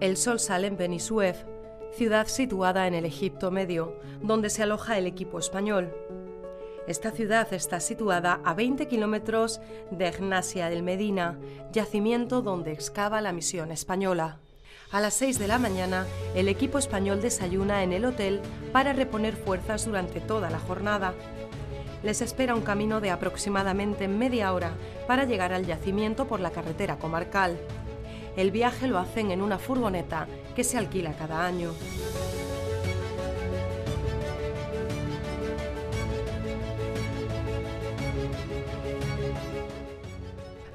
El sol sale en Beni Suef, ciudad situada en el Egipto Medio, donde se aloja el equipo español. Esta ciudad está situada a 20 kilómetros de Gnasia el Medina, yacimiento donde excava la misión española. A las 6 de la mañana, el equipo español desayuna en el hotel para reponer fuerzas durante toda la jornada. Les espera un camino de aproximadamente media hora para llegar al yacimiento por la carretera comarcal. El viaje lo hacen en una furgoneta que se alquila cada año.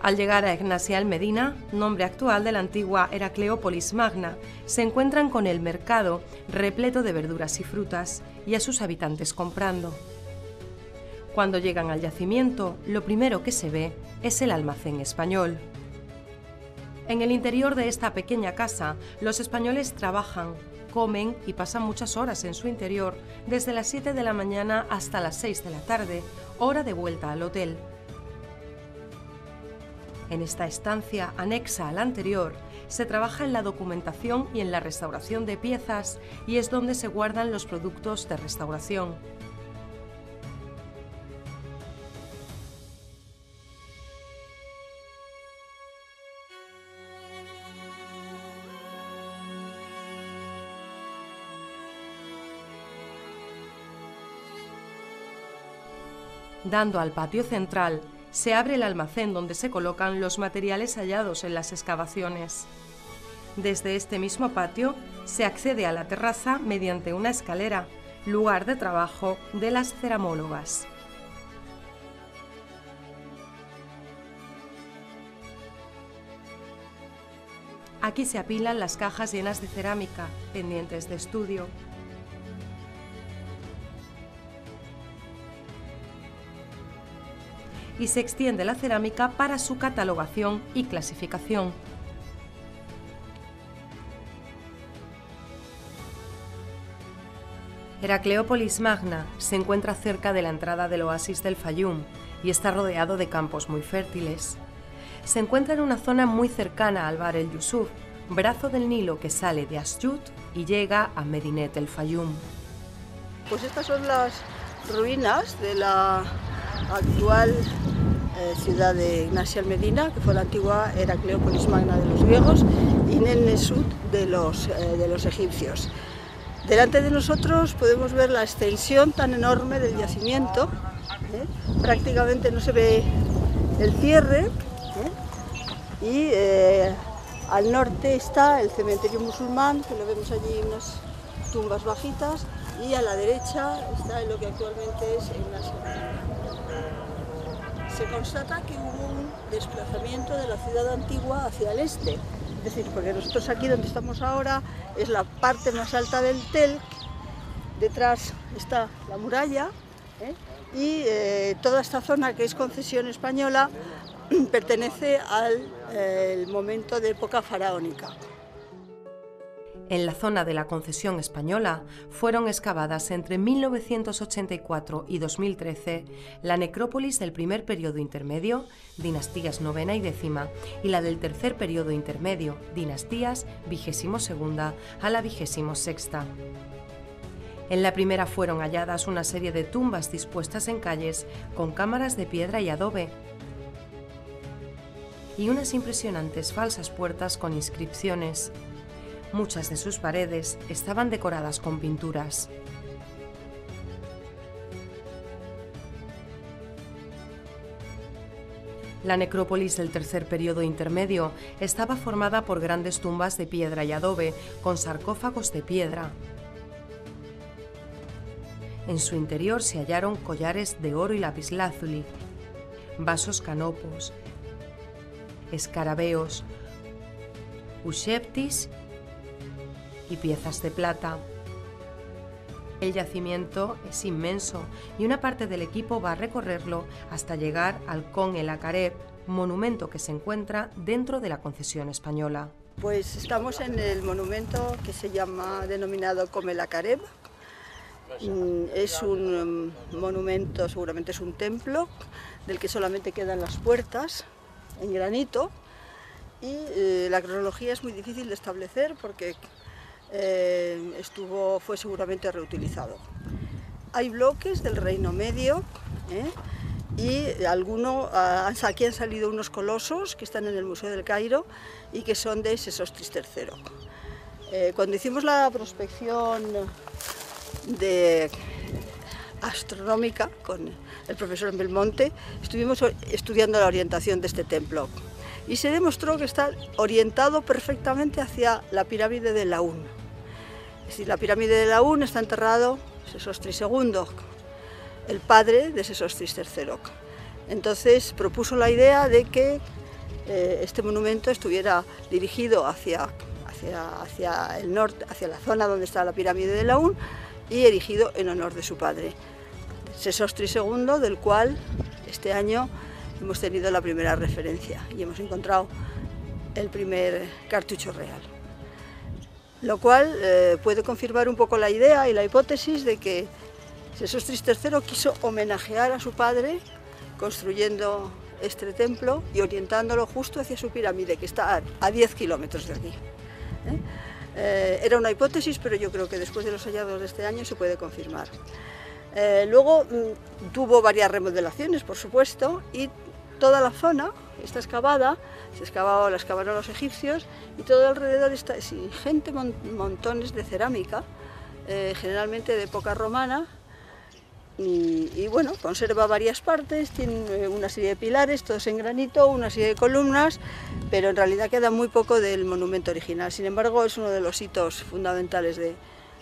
Al llegar a Gnasia el Medina, nombre actual de la antigua Heracleópolis Magna, se encuentran con el mercado repleto de verduras y frutas y a sus habitantes comprando. Cuando llegan al yacimiento, lo primero que se ve es el almacén español. En el interior de esta pequeña casa, los españoles trabajan, comen y pasan muchas horas en su interior, desde las 7 de la mañana hasta las 6 de la tarde, hora de vuelta al hotel. En esta estancia, anexa a la anterior, se trabaja en la documentación y en la restauración de piezas y es donde se guardan los productos de restauración. Dando al patio central, se abre el almacén donde se colocan los materiales hallados en las excavaciones. Desde este mismo patio se accede a la terraza mediante una escalera, lugar de trabajo de las ceramólogas. Aquí se apilan las cajas llenas de cerámica, pendientes de estudio. Y se extiende la cerámica para su catalogación y clasificación. Heracleópolis Magna se encuentra cerca de la entrada del oasis del Fayum y está rodeado de campos muy fértiles. Se encuentra en una zona muy cercana al Bahr el Yusuf, brazo del Nilo que sale de Asyut y llega a Medinet el Fayum. Pues estas son las ruinas de la actual ciudad de Gnasia el Medina, que fue la antigua Heracleópolis Magna de los griegos y Nen Nesut de los egipcios. Delante de nosotros podemos ver la extensión tan enorme del yacimiento, prácticamente no se ve el cierre, y al norte está el cementerio musulmán, que lo vemos allí, unas tumbas bajitas, y a la derecha está lo que actualmente es Gnasia. Se constata que hubo un desplazamiento de la ciudad antigua hacia el este, es decir, porque nosotros aquí donde estamos ahora es la parte más alta del Tel, detrás está la muralla, y toda esta zona que es concesión española pertenece al momento de época faraónica. En la zona de la concesión española fueron excavadas entre 1984 y 2013 la necrópolis del primer periodo intermedio, dinastías novena y décima, y la del tercer periodo intermedio, dinastías 22ª a la 26ª. En la primera fueron halladas una serie de tumbas dispuestas en calles con cámaras de piedra y adobe, y unas impresionantes falsas puertas con inscripciones. Muchas de sus paredes estaban decoradas con pinturas. La necrópolis del tercer periodo intermedio estaba formada por grandes tumbas de piedra y adobe, con sarcófagos de piedra. En su interior se hallaron collares de oro y lapislázuli, vasos canopos, escarabeos, usheptis y piezas de plata. El yacimiento es inmenso y una parte del equipo va a recorrerlo hasta llegar al Con el Akareb, monumento que se encuentra dentro de la concesión española. Pues estamos en el monumento que se llama denominado Con el Akareb. Es un monumento, seguramente es un templo, del que solamente quedan las puertas en granito, y la cronología es muy difícil de establecer porque fue seguramente reutilizado. Hay bloques del Reino Medio, y aquí han salido unos colosos que están en el Museo del Cairo y que son de Sesostris III. Cuando hicimos la prospección astronómica con el profesor Belmonte, estuvimos estudiando la orientación de este templo y se demostró que está orientado perfectamente hacia la pirámide de Laún. Es decir, la pirámide de Laún está enterrado Sesostris II, el padre de Sesostris III. Entonces propuso la idea de que este monumento estuviera dirigido hacia el norte, hacia la zona donde está la pirámide de Laún, y erigido en honor de su padre, Sesostris II, del cual este año hemos tenido la primera referencia y hemos encontrado el primer cartucho real. Lo cual puede confirmar un poco la idea y la hipótesis de que Sesostris III quiso homenajear a su padre construyendo este templo y orientándolo justo hacia su pirámide, que está a 10 kilómetros de aquí. Era una hipótesis, pero yo creo que después de los hallazgos de este año se puede confirmar. Luego tuvo varias remodelaciones, por supuesto, y toda la zona está excavada, la excavaron los egipcios, y todo alrededor está ingente montones de cerámica, generalmente de época romana, y bueno, conserva varias partes, tiene una serie de pilares, todos en granito, una serie de columnas, pero en realidad queda muy poco del monumento original. Sin embargo, es uno de los hitos fundamentales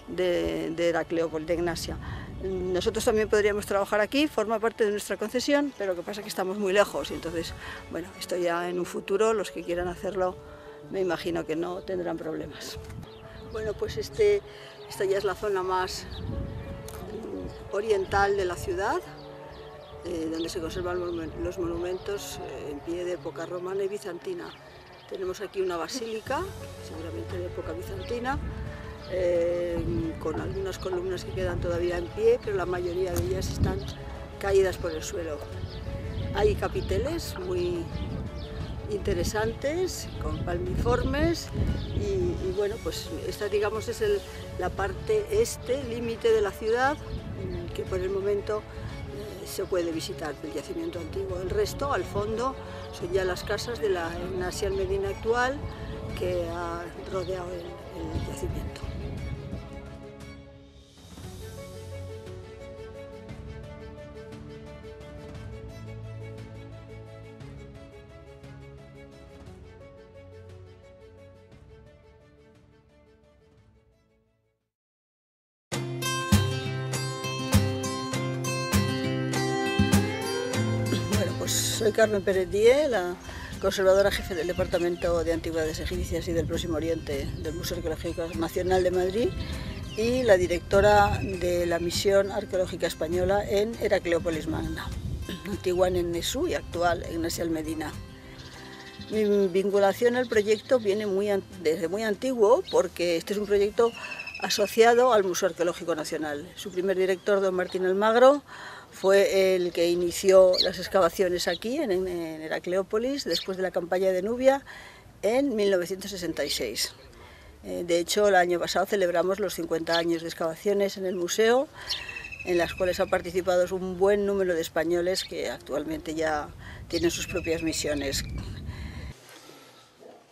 de Heracleópolis, de Egnasia. Nosotros también podríamos trabajar aquí, forma parte de nuestra concesión, pero lo que pasa es que estamos muy lejos y entonces, bueno, esto ya en un futuro, los que quieran hacerlo, me imagino que no tendrán problemas. Bueno, pues esta ya es la zona más oriental de la ciudad, donde se conservan los monumentos en pie de época romana y bizantina. Tenemos aquí una basílica, seguramente de época bizantina, con algunas columnas que quedan todavía en pie, pero la mayoría de ellas están caídas por el suelo. Hay capiteles muy interesantes, con palmiformes, y bueno, pues esta, digamos, es la parte límite de la ciudad, que por el momento se puede visitar del yacimiento antiguo. El resto, al fondo, son ya las casas de la Egnasia Medina actual, que ha rodeado el yacimiento. Soy Carmen Pérez Díez, la conservadora jefe del Departamento de Antigüedades Egipcias y del Próximo Oriente del Museo Arqueológico Nacional de Madrid y la directora de la Misión Arqueológica Española en Heracleópolis Magna, antigua Nennesú y actual Egnasia Medina. Mi vinculación al proyecto viene desde muy antiguo, porque este es un proyecto asociado al Museo Arqueológico Nacional. Su primer director, don Martín Almagro, fue el que inició las excavaciones aquí, en Heracleópolis, después de la campaña de Nubia, en 1966. De hecho, el año pasado celebramos los 50 años de excavaciones en el museo, en las cuales ha participado un buen número de españoles que actualmente ya tienen sus propias misiones.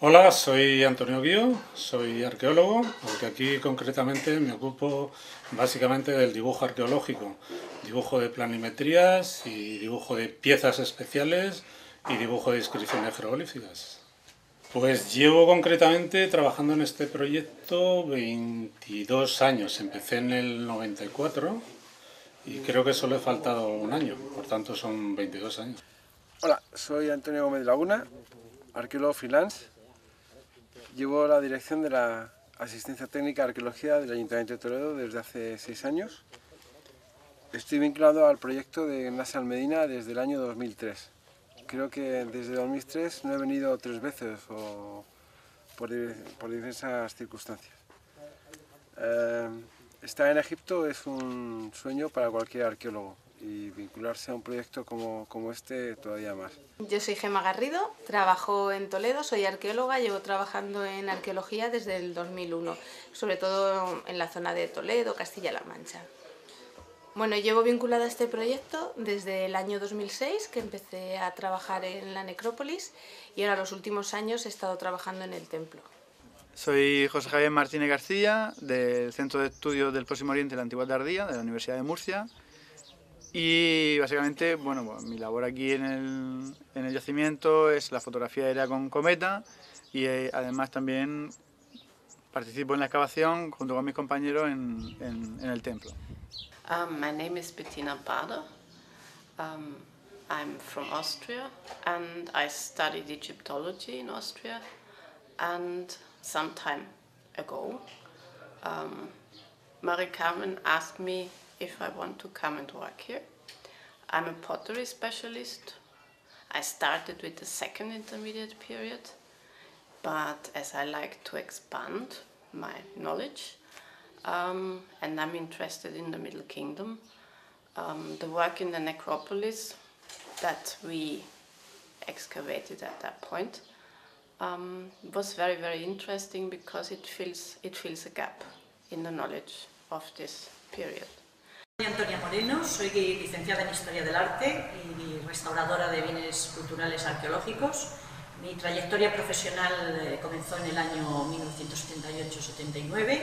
Hola, soy Antonio Guío, soy arqueólogo, aunque aquí concretamente me ocupo básicamente del dibujo arqueológico, dibujo de planimetrías y dibujo de piezas especiales y dibujo de inscripciones jeroglíficas. Pues llevo concretamente trabajando en este proyecto 22 años, empecé en el 94 y creo que solo he faltado un año, por tanto son 22 años. Hola, soy Antonio Gómez de Laguna, arqueólogo freelance. Llevo la dirección de la Asistencia Técnica de Arqueología del Ayuntamiento de Toledo desde hace 6 años. Estoy vinculado al proyecto de Egnasia Medina desde el año 2003. Creo que desde 2003 no he venido 3 veces o por diversas circunstancias. Estar en Egipto es un sueño para cualquier arqueólogo y vincularse a un proyecto como este todavía más. Yo soy Gemma Garrido, trabajo en Toledo, soy arqueóloga, llevo trabajando en arqueología desde el 2001, sobre todo en la zona de Toledo, Castilla-La Mancha. Bueno, llevo vinculada a este proyecto desde el año 2006, que empecé a trabajar en la necrópolis, y ahora los últimos años he estado trabajando en el templo. Soy José Javier Martínez García, del Centro de Estudios del Próximo Oriente y la Antigüedad Tardía, de la Universidad de Murcia. Y básicamente, bueno, pues, mi labor aquí en el yacimiento es la fotografía aérea con cometa y además también participo en la excavación junto con mis compañeros en el templo. My name is Bettina Bader. I'm from Austria and I studied Egyptology in Austria, and some time ago Mari Carmen asked me if I want to come and work here. I'm a pottery specialist. I started with the second intermediate period, but as I like to expand my knowledge, and I'm interested in the Middle Kingdom, the work in the necropolis that we excavated at that point was very, very interesting because it fills a gap in the knowledge of this period. Soy Antonia Moreno, soy licenciada en Historia del Arte y restauradora de bienes culturales arqueológicos. Mi trayectoria profesional comenzó en el año 1978-79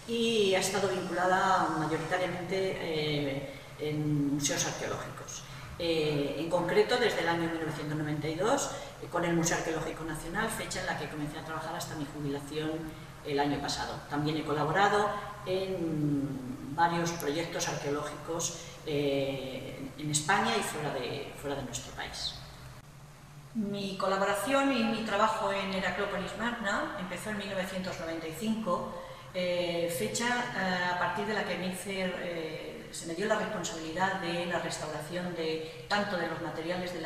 y ha estado vinculada mayoritariamente en museos arqueológicos. En concreto, desde el año 1992, con el Museo Arqueológico Nacional, fecha en la que comencé a trabajar hasta mi jubilación el año pasado. También he colaborado en varios proyectos arqueológicos en España y fuera de nuestro país. Mi colaboración y mi trabajo en Heracleópolis Magna empezó en 1995, fecha a partir de la que se me dio la responsabilidad de la restauración tanto de los materiales de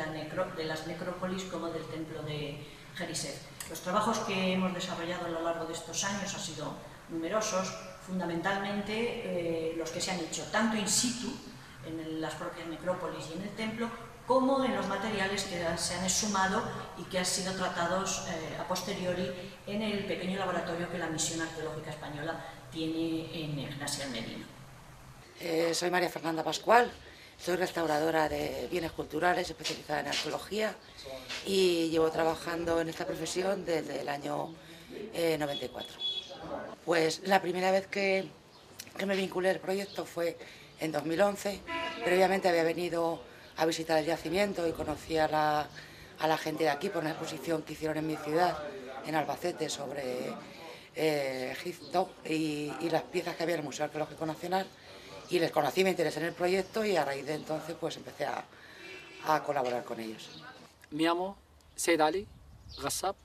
las necrópolis como del templo de Jerisef. Los trabajos que hemos desarrollado a lo largo de estos años han sido numerosos, fundamentalmente los que se han hecho tanto in situ, en las propias necrópolis y en el templo, como en los materiales que se han exhumado y que han sido tratados a posteriori en el pequeño laboratorio que la Misión Arqueológica Española tiene en Ignacia Medina. Soy María Fernanda Pascual, soy restauradora de bienes culturales especializada en arqueología y llevo trabajando en esta profesión desde el año 94. Pues la primera vez que me vinculé al proyecto fue en 2011. Previamente había venido a visitar el yacimiento y conocí a la gente de aquí por una exposición que hicieron en mi ciudad, en Albacete, sobre Egipto y las piezas que había en el Museo Arqueológico Nacional, y les conocí, me interesé en el proyecto y a raíz de entonces pues empecé a colaborar con ellos. Me llamo Said Ali Ghassab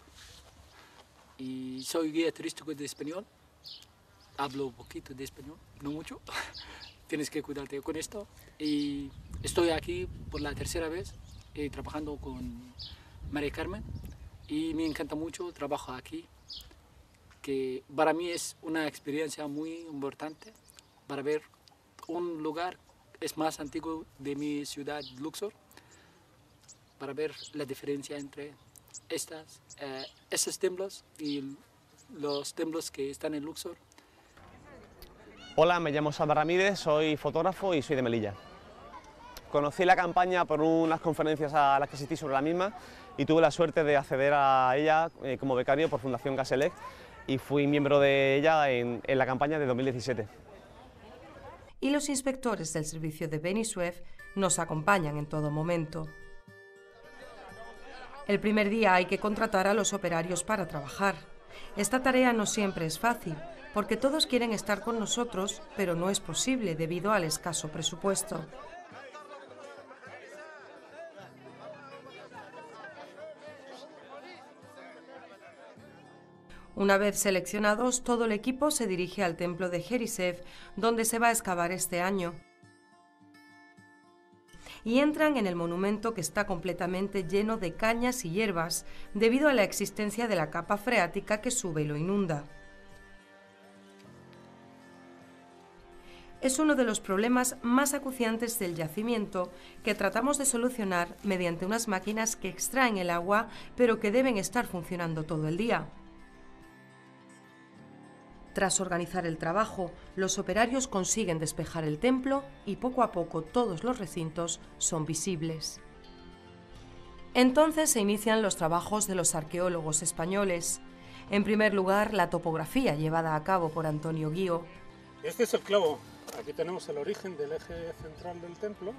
y soy guía turístico de español. Hablo un poquito de español, no mucho. Tienes que cuidarte con esto. Y estoy aquí por la tercera vez trabajando con María Carmen y me encanta mucho trabajar aquí, que para mí es una experiencia muy importante para ver un lugar es más antiguo de mi ciudad, Luxor, para ver la diferencia entre estos templos y los templos que están en Luxor. Hola, me llamo Salva Ramírez, soy fotógrafo y soy de Melilla. Conocí la campaña por unas conferencias a las que asistí sobre la misma y tuve la suerte de acceder a ella como becario por Fundación Gaselec y fui miembro de ella en la campaña de 2017. Y los inspectores del servicio de Benisuef nos acompañan en todo momento. El primer día hay que contratar a los operarios para trabajar. Esta tarea no siempre es fácil, porque todos quieren estar con nosotros, pero no es posible debido al escaso presupuesto. Una vez seleccionados, todo el equipo se dirige al templo de Jerisef, donde se va a excavar este año. Y entran en el monumento, que está completamente lleno de cañas y hierbas, debido a la existencia de la capa freática que sube y lo inunda. es uno de los problemas más acuciantes del yacimiento que tratamos de solucionar mediante unas máquinas que extraen el agua pero que deben estar funcionando todo el día. Tras organizar el trabajo, los operarios consiguen despejar el templo y poco a poco todos los recintos son visibles. Entonces se inician los trabajos de los arqueólogos españoles. En primer lugar, la topografía llevada a cabo por Antonio Guío. Este es el clavo. Aquí tenemos el origen del eje central del templo,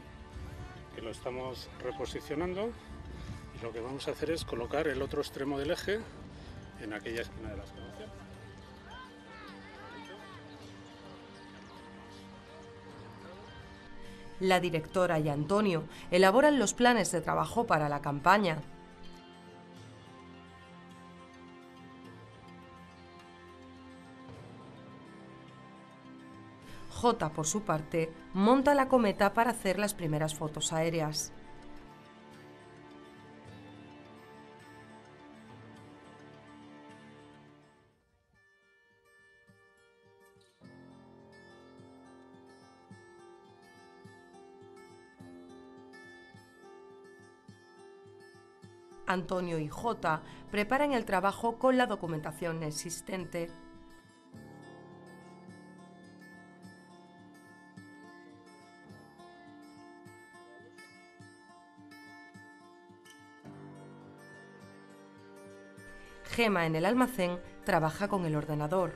que lo estamos reposicionando, y lo que vamos a hacer es colocar el otro extremo del eje en aquella esquina de la excavación. La directora y Antonio elaboran los planes de trabajo para la campaña. Jota, por su parte, monta la cometa para hacer las primeras fotos aéreas. Antonio y Jota preparan el trabajo con la documentación existente. Gema, en el almacén, trabaja con el ordenador.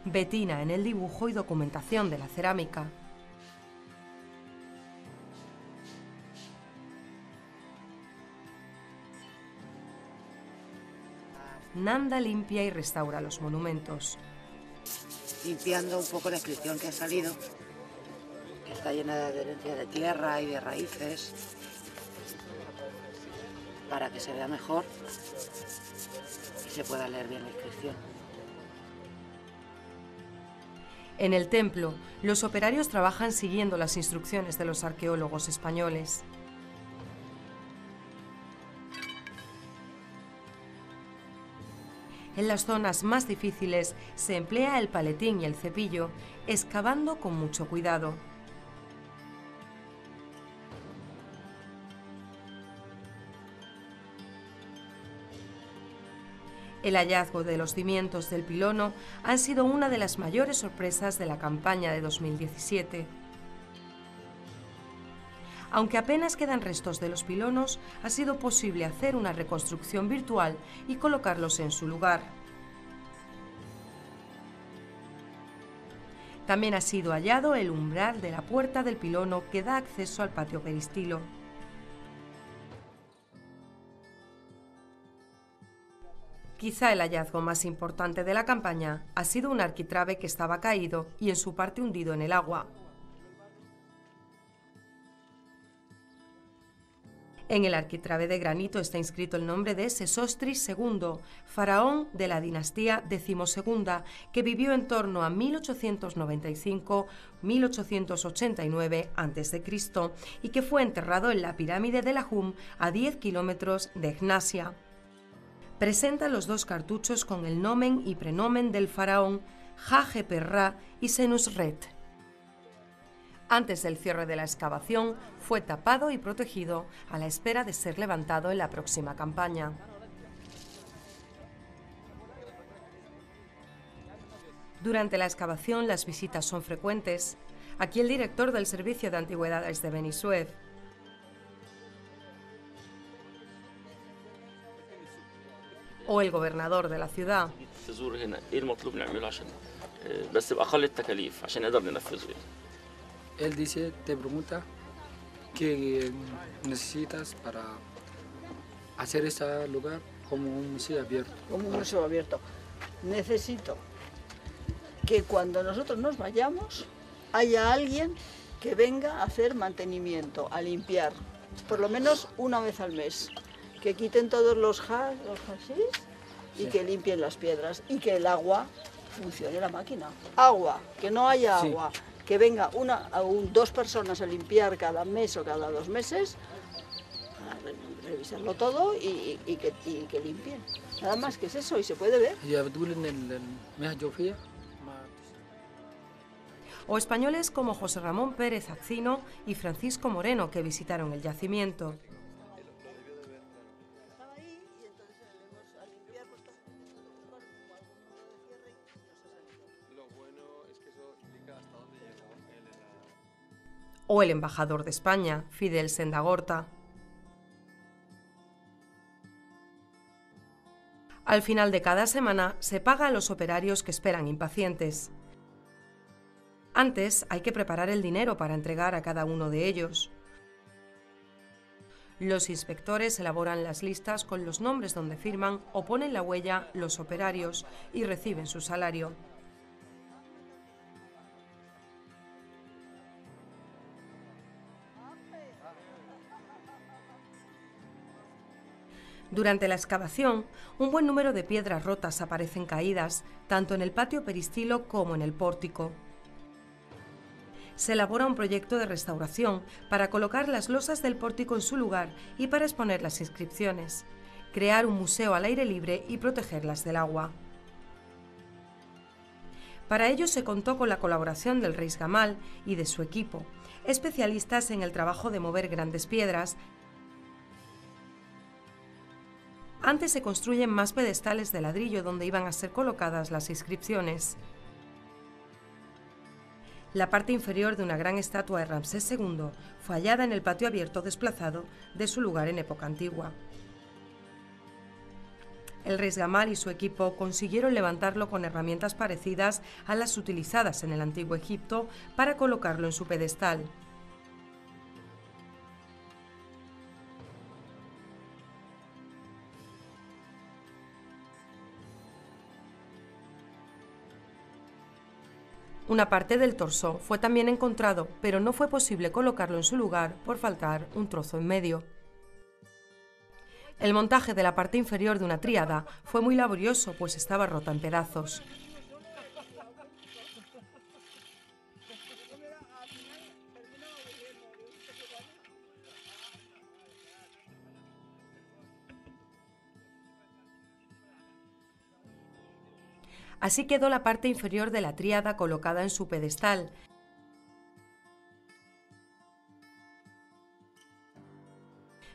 Bettina en el dibujo y documentación de la cerámica. Nanda limpia y restaura los monumentos. Limpiando un poco la inscripción que ha salido, que está llena de adherencia de tierra y de raíces, para que se vea mejor y se pueda leer bien la inscripción. En el templo, los operarios trabajan siguiendo las instrucciones de los arqueólogos españoles. En las zonas más difíciles se emplea el paletín y el cepillo, excavando con mucho cuidado. El hallazgo de los cimientos del pilono ha sido una de las mayores sorpresas de la campaña de 2017. Aunque apenas quedan restos de los pilonos, ha sido posible hacer una reconstrucción virtual y colocarlos en su lugar. También ha sido hallado el umbral de la puerta del pilono que da acceso al patio peristilo. Quizá el hallazgo más importante de la campaña ha sido un arquitrabe que estaba caído y en su parte hundido en el agua. En el arquitrabe de granito está inscrito el nombre de Sesostris II, faraón de la dinastía XII, que vivió en torno a 1895-1889 a.C. y que fue enterrado en la pirámide de Lajum, a 10 kilómetros de Egnasia. Presenta los dos cartuchos con el nomen y prenomen del faraón, Ja-Jeperra y Senusret. Antes del cierre de la excavación, fue tapado y protegido a la espera de ser levantado en la próxima campaña. Durante la excavación, las visitas son frecuentes. Aquí el director del Servicio de Antigüedades de Beni Suef. O el gobernador de la ciudad. Él dice, te pregunta qué necesitas para hacer este lugar como un museo abierto. Como un museo abierto. Necesito que cuando nosotros nos vayamos haya alguien que venga a hacer mantenimiento, a limpiar, por lo menos una vez al mes. Que quiten todos los hashis y que limpien las piedras y que el agua funcione la máquina. Agua, que no haya agua, que venga dos personas a limpiar cada mes o cada 2 meses, revisarlo todo y que limpien. Nada más que es eso, y se puede ver. O españoles como José Ramón Pérez Accino y Francisco Moreno, que visitaron el yacimiento. O el embajador de España, Fidel Sendagorta. Al final de cada semana se paga a los operarios que esperan impacientes. Antes hay que preparar el dinero para entregar a cada uno de ellos. Los inspectores elaboran las listas con los nombres donde firman o ponen la huella los operarios y reciben su salario. Durante la excavación, un buen número de piedras rotas aparecen caídas, tanto en el patio peristilo como en el pórtico. Se elabora un proyecto de restauración para colocar las losas del pórtico en su lugar y para exponer las inscripciones, crear un museo al aire libre y protegerlas del agua. Para ello se contó con la colaboración del Reis Gamal y de su equipo, especialistas en el trabajo de mover grandes piedras. Antes se construyen más pedestales de ladrillo donde iban a ser colocadas las inscripciones. La parte inferior de una gran estatua de Ramsés II fue hallada en el patio abierto desplazado de su lugar en época antigua. El Reis Gamal y su equipo consiguieron levantarlo con herramientas parecidas a las utilizadas en el antiguo Egipto para colocarlo en su pedestal. Una parte del torso fue también encontrado, pero no fue posible colocarlo en su lugar por faltar un trozo en medio. El montaje de la parte inferior de una tríada fue muy laborioso, pues estaba rota en pedazos. Así quedó la parte inferior de la tríada colocada en su pedestal.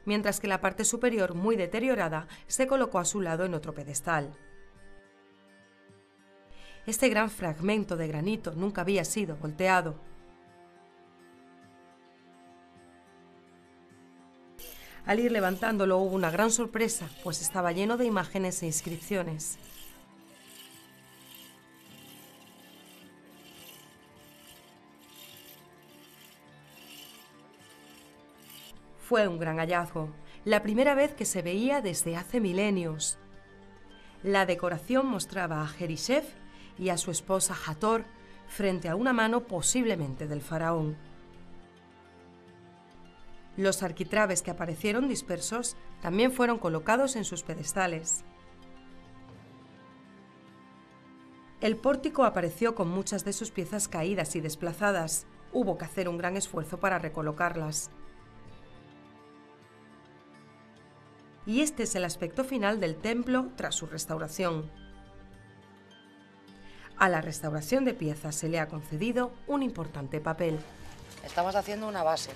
Mientras que la parte superior, muy deteriorada, se colocó a su lado en otro pedestal. Este gran fragmento de granito nunca había sido volteado. Al ir levantándolo hubo una gran sorpresa, pues estaba lleno de imágenes e inscripciones. Fue un gran hallazgo, la primera vez que se veía desde hace milenios. La decoración mostraba a Jerichef y a su esposa Hathor frente a una mano posiblemente del faraón. Los arquitrabes que aparecieron dispersos también fueron colocados en sus pedestales. El pórtico apareció con muchas de sus piezas caídas y desplazadas. Hubo que hacer un gran esfuerzo para recolocarlas. Y este es el aspecto final del templo tras su restauración. A la restauración de piezas se le ha concedido un importante papel. Estamos haciendo una base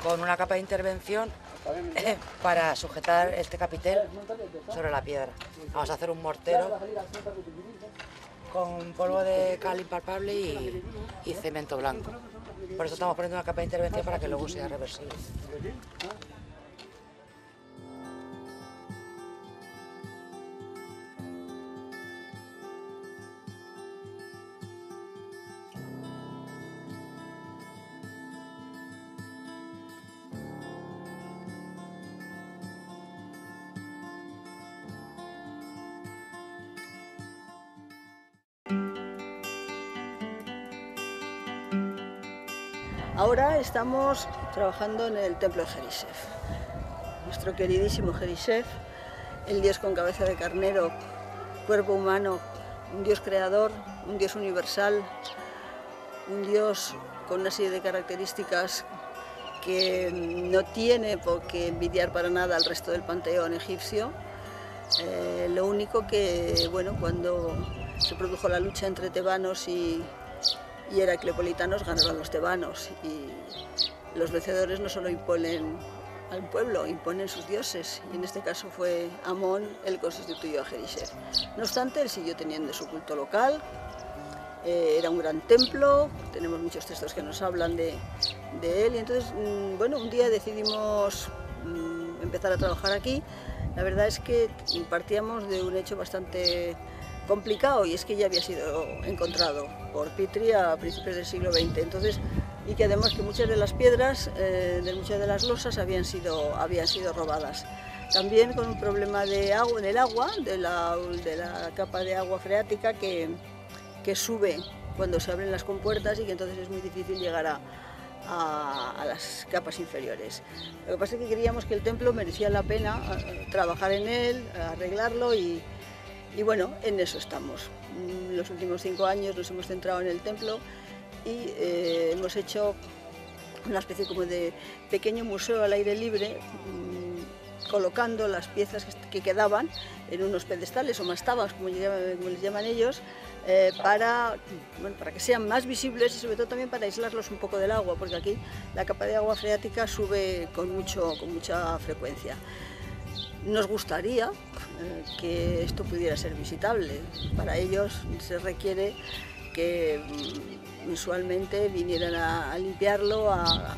con una capa de intervención para sujetar este capitel sobre la piedra. Vamos a hacer un mortero con polvo de cal impalpable y cemento blanco. Por eso estamos poniendo una capa de intervención para que luego sea reversible. Ahora estamos trabajando en el templo de Jerichef. Nuestro queridísimo Jerichef, el dios con cabeza de carnero, cuerpo humano, un dios creador, un dios universal, un dios con una serie de características que no tiene por qué envidiar para nada al resto del panteón egipcio. Lo único que, bueno, cuando se produjo la lucha entre tebanos y heracleopolitanos, ganaron los tebanos, y los vencedores no solo imponen al pueblo, imponen sus dioses, y en este caso fue Amón el que sustituyó a Jericher. No obstante, él siguió teniendo su culto local. Era un gran templo, tenemos muchos textos que nos hablan de él, y entonces, bueno, un día decidimos empezar a trabajar aquí. La verdad es que partíamos de un hecho bastante complicado, y es que ya había sido encontrado por Petrie a principios del siglo XX, entonces, y que además que muchas de las piedras, de muchas de las losas habían sido robadas. También con un problema de agua, del agua, de la capa de agua freática que sube cuando se abren las compuertas, y que entonces es muy difícil llegar a las capas inferiores. Lo que pasa es que creíamos que el templo merecía la pena trabajar en él, arreglarlo, y bueno, en eso estamos. Los últimos 5 años nos hemos centrado en el templo y hemos hecho una especie como de pequeño museo al aire libre, colocando las piezas que quedaban en unos pedestales o mastabas, como les llaman ellos, para que sean más visibles, y sobre todo también para aislarlos un poco del agua, porque aquí la capa de agua freática sube con mucha frecuencia. Nos gustaría que esto pudiera ser visitable. Para ellos se requiere que mensualmente vinieran a limpiarlo, a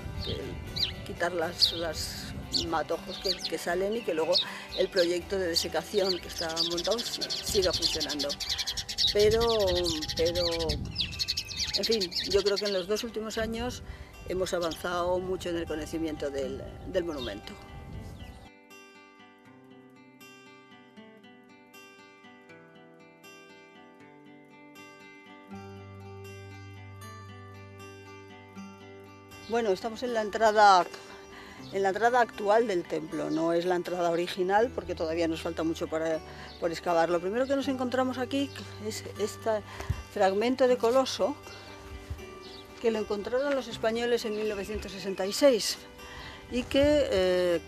quitar las matojos que salen, y que luego el proyecto de desecación que está montado siga funcionando. Pero, en fin, yo creo que en los 2 últimos años hemos avanzado mucho en el conocimiento del monumento. Bueno, estamos en la entrada actual del templo, no es la entrada original porque todavía nos falta mucho por excavar. Lo primero que nos encontramos aquí es este fragmento de coloso, que lo encontraron los españoles en 1966 y que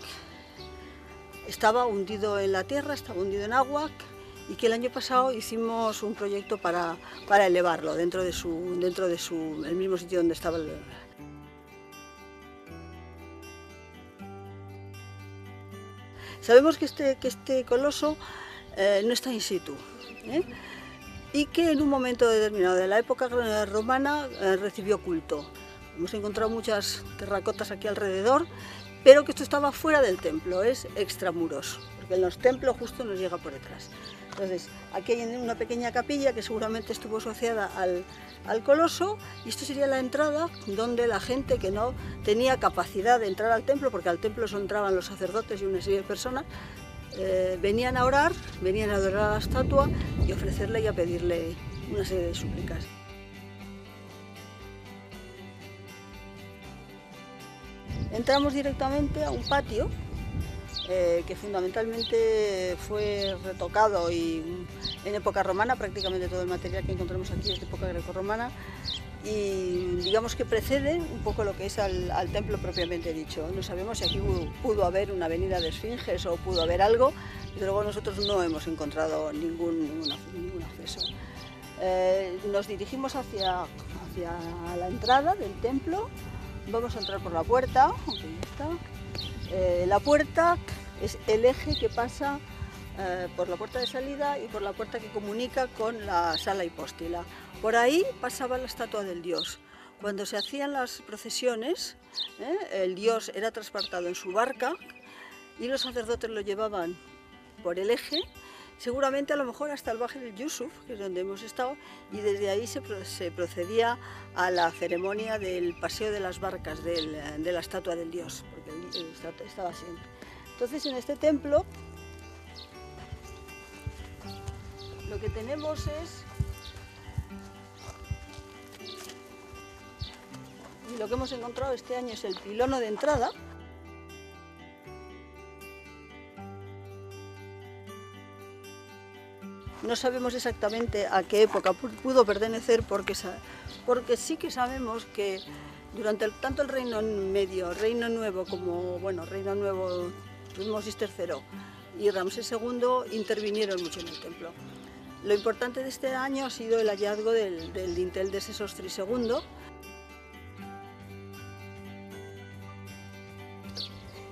estaba hundido en la tierra, estaba hundido en agua, y que el año pasado hicimos un proyecto para elevarlo dentro de el mismo sitio donde estaba el... Sabemos que este coloso no está in situ, y que en un momento determinado de la época romana recibió culto. Hemos encontrado muchas terracotas aquí alrededor, pero que esto estaba fuera del templo, es extramuros, porque en los templos justo nos llega por detrás. Entonces, aquí hay una pequeña capilla que seguramente estuvo asociada al coloso, y esto sería la entrada donde la gente que no tenía capacidad de entrar al templo, porque al templo solo entraban los sacerdotes y una serie de personas, venían a orar, venían a adorar a la estatua y ofrecerle y a pedirle una serie de súplicas. Entramos directamente a un patio que fundamentalmente fue retocado y en época romana. Prácticamente todo el material que encontramos aquí es de época grecorromana, y digamos que precede un poco lo que es al templo propiamente dicho. No sabemos si aquí pudo haber una avenida de esfinges o pudo haber algo, desde luego nosotros no hemos encontrado ningún acceso. Nos dirigimos hacia la entrada del templo. Vamos a entrar por la puerta. La puerta es el eje que pasa por la puerta de salida y por la puerta que comunica con la sala hipóstila. Por ahí pasaba la estatua del dios. Cuando se hacían las procesiones, el dios era transportado en su barca y los sacerdotes lo llevaban por el eje, seguramente a lo mejor hasta el Baje del Yusuf, que es donde hemos estado, y desde ahí se procedía a la ceremonia del paseo de las barcas de la estatua del dios, porque estaba así. Entonces, en este templo lo que tenemos es, y lo que hemos encontrado este año es el pilono de entrada. No sabemos exactamente a qué época pudo pertenecer, porque sí que sabemos que Durante tanto el Reino Medio, Reino Nuevo como, Reino Nuevo, Tutmosis III y Ramsés II intervinieron mucho en el templo. Lo importante de este año ha sido el hallazgo del dintel de Sesostri II.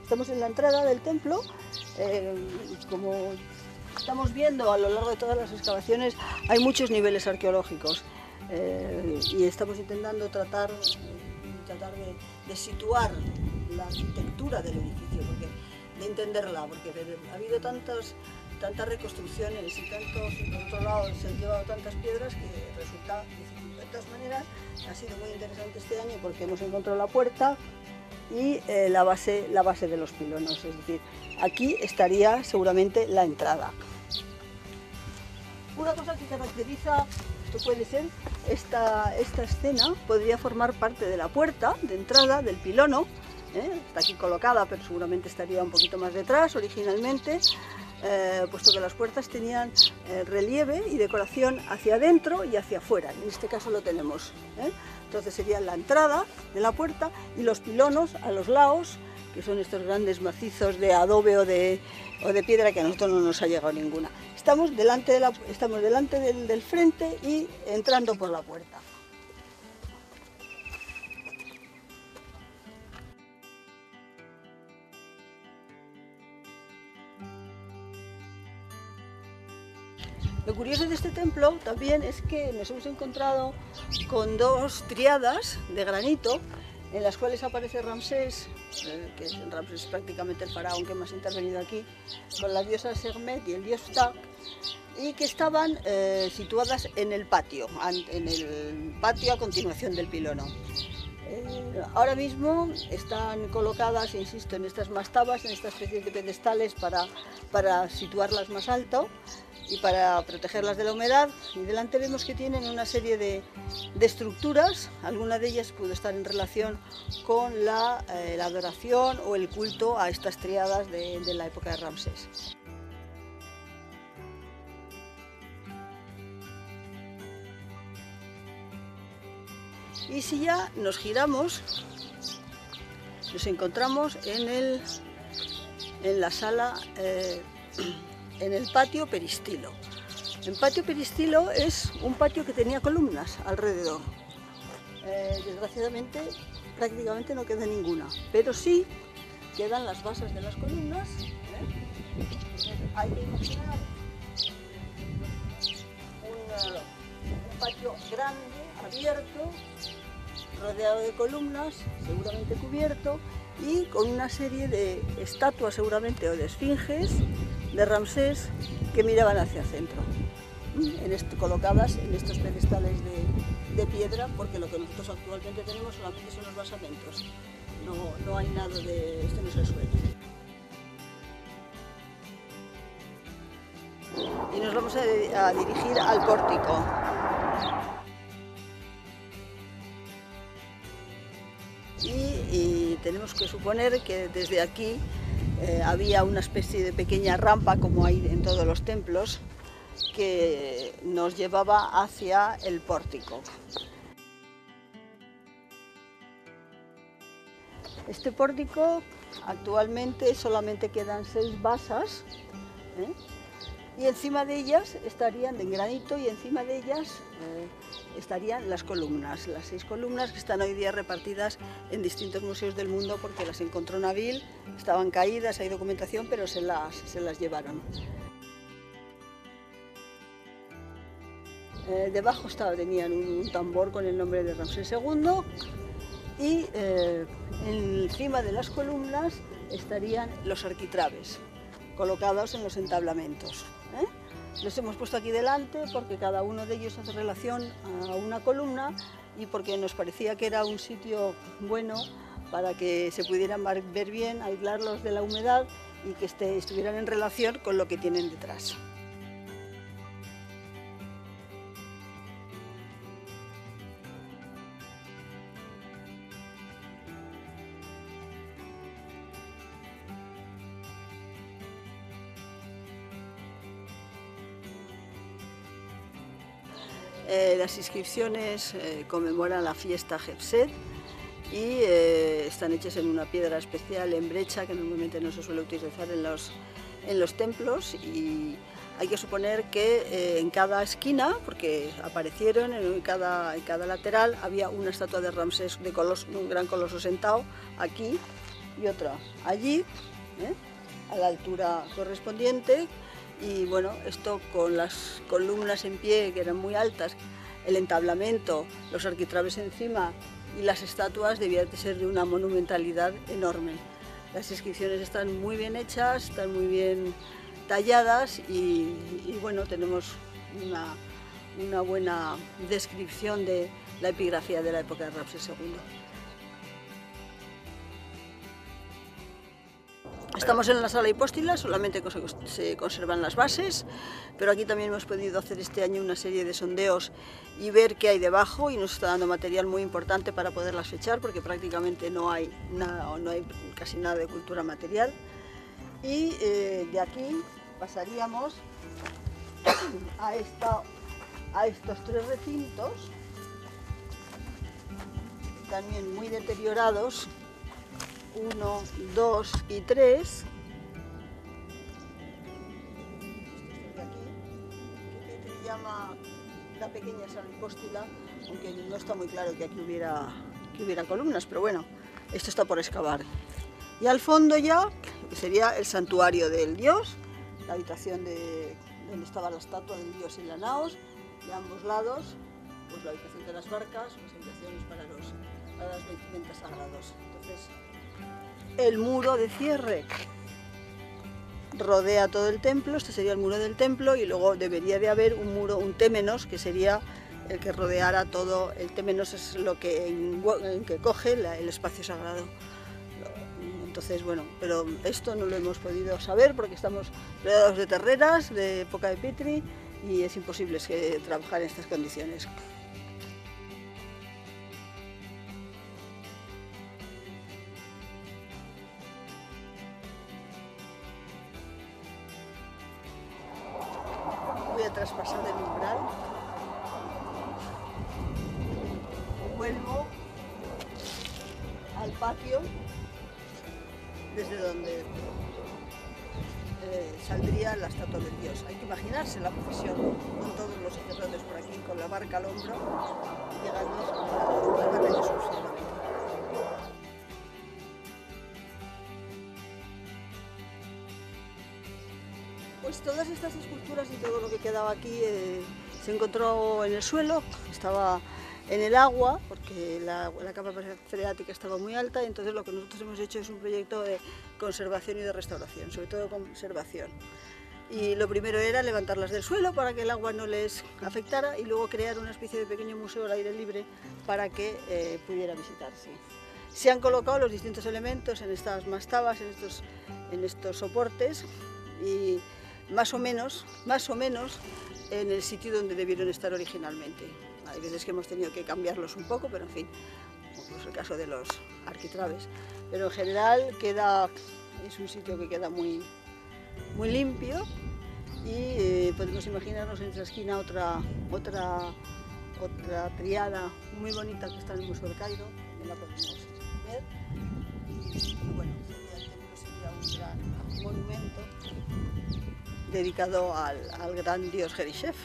Estamos en la entrada del templo, como estamos viendo a lo largo de todas las excavaciones hay muchos niveles arqueológicos y estamos intentando tratar de situar la arquitectura del edificio, de entenderla, porque ha habido tantas reconstrucciones y por otro lado se han llevado tantas piedras que resulta difícil. De todas maneras, ha sido muy interesante este año porque hemos encontrado la puerta y la base de los pilonos, es decir, aquí estaría seguramente la entrada. Una cosa que caracteriza, esto puede ser, esta escena podría formar parte de la puerta de entrada del pilono, está aquí colocada, pero seguramente estaría un poquito más detrás originalmente, puesto que las puertas tenían relieve y decoración hacia adentro y hacia afuera, en este caso lo tenemos. Entonces sería la entrada de la puerta y los pilonos a los lados, que son estos grandes macizos de adobe o de piedra que a nosotros no nos ha llegado ninguna. Estamos delante del frente y entrando por la puerta. Lo curioso de este templo también es que nos hemos encontrado con dos triadas de granito en las cuales aparece Ramsés, que Ramsés es prácticamente el faraón que más ha intervenido aquí, con la diosa Sekhmet y el dios Ptah, y que estaban situadas en el patio a continuación del pilono. Ahora mismo están colocadas, insisto, en estas mastabas, en estas especies de pedestales para situarlas más alto y para protegerlas de la humedad. Y delante vemos que tienen una serie de estructuras, alguna de ellas pudo estar en relación con la adoración o el culto a estas triadas de la época de Ramsés. Y si ya nos giramos, nos encontramos en la sala, en el patio peristilo. El patio peristilo es un patio que tenía columnas alrededor. Desgraciadamente, prácticamente no queda ninguna, pero sí quedan las bases de las columnas. Hay que imaginar un patio grande, abierto, rodeado de columnas, seguramente cubierto, y con una serie de estatuas seguramente o de esfinges de Ramsés que miraban hacia el centro, colocadas en estos pedestales de piedra, porque lo que nosotros actualmente tenemos solamente son los basamentos, no hay nada de esto, no es el suelo. Y nos vamos a dirigir al pórtico. Y tenemos que suponer que desde aquí había una especie de pequeña rampa, como hay en todos los templos, que nos llevaba hacia el pórtico. Este pórtico actualmente solamente quedan 6 basas, y encima de ellas estarían en granito, y encima de ellas estarían las columnas, las 6 columnas que están hoy día repartidas en distintos museos del mundo, porque las encontró Nabil, estaban caídas, hay documentación, pero se las llevaron. Debajo tenían un tambor con el nombre de Ramsés II, y encima de las columnas estarían los arquitrabes, colocados en los entablamentos. Los hemos puesto aquí delante porque cada uno de ellos hace relación a una columna y porque nos parecía que era un sitio bueno para que se pudieran ver bien, aislarlos de la humedad y que estuvieran en relación con lo que tienen detrás. Las inscripciones conmemoran la fiesta Hefset y están hechas en una piedra especial en brecha que normalmente no se suele utilizar en los templos, y hay que suponer que en cada esquina, porque aparecieron en cada lateral, había una estatua de Ramsés, un gran coloso sentado aquí y otra allí, a la altura correspondiente. Y bueno, esto con las columnas en pie que eran muy altas, el entablamento, los arquitrabes encima y las estatuas debían de ser de una monumentalidad enorme. Las inscripciones están muy bien hechas, están muy bien talladas y bueno, tenemos una buena descripción de la epigrafía de la época de Ramsés II. Estamos en la sala hipóstila, solamente se conservan las bases, pero aquí también hemos podido hacer este año una serie de sondeos y ver qué hay debajo, y nos está dando material muy importante para poderlas fechar, porque prácticamente no hay casi nada de cultura material. Y de aquí pasaríamos a estos tres recintos, también muy deteriorados, 1, 2 y 3. Petri llama la pequeña sala hipóstila, aunque no está muy claro que aquí hubiera columnas, pero bueno, esto está por excavar. Y al fondo ya sería el santuario del dios, la habitación donde estaba la estatua del dios en la naos, y a ambos lados pues la habitación de las barcas, las habitaciones para las vestimentas sagrados. Entonces, el muro de cierre rodea todo el templo, este sería el muro del templo, y luego debería de haber un témenos, que sería el que rodeara todo. El témenos es lo que coge el espacio sagrado. Entonces, bueno, pero esto no lo hemos podido saber porque estamos rodeados de terreras de época de Petri y es imposible trabajar en estas condiciones. Voy a traspasar el umbral, vuelvo al patio desde donde saldría la estatua del dios. Hay que imaginarse la procesión con todos los sacerdotes por aquí, con la barca al hombro, llegando a la de Jesús. Pues todas estas esculturas y todo lo que quedaba aquí se encontró en el suelo, estaba en el agua, porque la capa freática estaba muy alta, y entonces lo que nosotros hemos hecho es un proyecto de conservación y de restauración, sobre todo conservación. Y lo primero era levantarlas del suelo para que el agua no les afectara, y luego crear una especie de pequeño museo al aire libre para que pudiera visitarse. Se han colocado los distintos elementos en estas mastabas, en estos soportes, y más o menos en el sitio donde debieron estar originalmente. Hay veces que hemos tenido que cambiarlos un poco, pero en fin, como es el caso de los arquitrabes. Pero en general es un sitio que queda muy limpio, y podemos imaginarnos en esa esquina otra triada muy bonita que está en el Museo del Cairo, también la podemos ver. Y bueno, el templo sería un gran monumento dedicado al gran dios Jerichef.